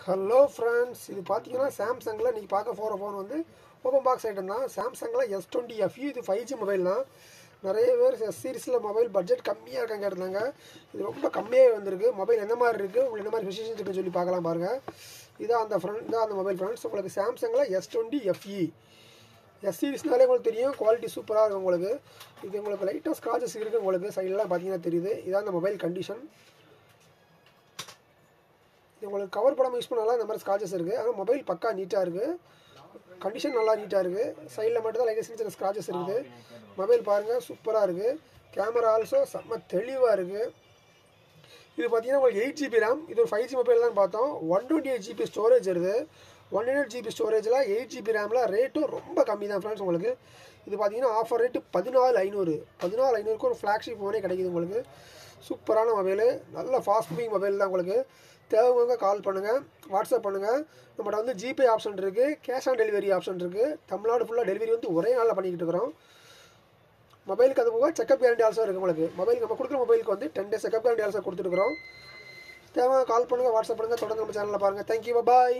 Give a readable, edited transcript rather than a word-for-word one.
Hello friends, இது பார்த்தீங்கன்னா சாம்சங்கில் நீங்கள் பார்க்க போகிற ஃபோன் வந்து ஓப்பன் பாக்ஸ் ஐட்டம் தான். சாம்சங்கில் S20FE. இது 5G மொபைல் தான். நிறைய பேர் எஸ் சீரிஸில் மொபைல் பட்ஜெட் கம்மியாக இருக்காங்க கேட்டிருந்தாங்க. இது ரொம்ப கம்மியாக வந்திருக்கு. மொபைல் எந்த மாதிரி இருக்குது, உங்களுக்கு எந்த மாதிரி ஸ்பெசிஃபிகேஷன் இருக்குன்னு சொல்லி பார்க்கலாம் பாருங்கள். இதான் அந்த மொபைல் ஃப்ரெண்ட்ஸ். உங்களுக்கு சாம்சங்கில் S20FE எஸ் சீரிஸ்னாலே உங்களுக்கு தெரியும், குவாலிட்டி சூப்பராக இருக்கும் உங்களுக்கு. இது உங்களுக்கு லைட்டாக ஸ்க்ராச்சஸ் இருக்குது, உங்களுக்கு சைடெலாம் பார்த்தீங்கன்னா தெரியுது. இதான் அந்த மொபைல் கண்டிஷன். உங்களுக்கு கவர் படம் யூஸ் பண்ணாலும் இந்த மாதிரி ஸ்க்ராச்சஸ் இருக்குது. ஆனால் மொபைல் பக்கா நீட்டாக இருக்குது, கண்டிஷன் நல்லா நீட்டாக இருக்குது. சைடில் மட்டும் தான் லைட்டாக சின்ன சின்ன ஸ்க்ராச்சஸ் இருக்குது. மொபைல் பாருங்கள், சூப்பராக இருக்குது. கேமரா ஆல்சோ செம்ம தெளிவாக இருக்குது. இது பார்த்தீங்கன்னா உங்களுக்கு 8GB RAM. இது ஒரு 5G மொபைல் தான் பார்த்தோம். 128GB ஸ்டோரேஜ் வருது. 128GB ஸ்டோரேஜில் 8GB ரேமில் ரேட்டும் ரொம்ப கம்மி தான் ஃப்ரெண்ட்ஸ். உங்களுக்கு இது பார்த்தீங்கன்னா ஆஃபர் ரேட்டு 14,500 ஒரு ஃப்ளாக்ஷிப் ஃபோனே கிடைக்குது உங்களுக்கு. சூப்பரான மொபைலு, நல்ல ஃபாஸ்ட் மூவிங் மொபைல் தான். உங்களுக்கு தேவைங்க கால் பண்ணுங்கள், வாட்ஸ்அப் பண்ணுங்கள். நம்மகிட்ட வந்து ஜிபே ஆப்ஷன் இருக்குது, கேஷ் ஆன் டெலிவரி ஆப்ஷன் இருக்குது. தமிழ்நாடு ஃபுல்லாக டெலிவரி வந்து ஒரே நாளில் பண்ணிக்கிட்டு இருக்கிறோம். மொபைலுக்கு அது போக செக்அப் கேரண்டி ஆல்சோ இருக்குது உங்களுக்கு. மொபைல் நம்ம கொடுக்குற மொபைலுக்கு வந்து 10 days செக்அப் கேரண்டி ஆல்சோ கொடுத்துருக்குறோம். தேவை கால் பண்ணுங்கள், வாட்ஸ்அப் பண்ணுங்கள். தொடர்ந்து நம்ம சேனலில் பாருங்கள். தேங்க்யூ, பாய்.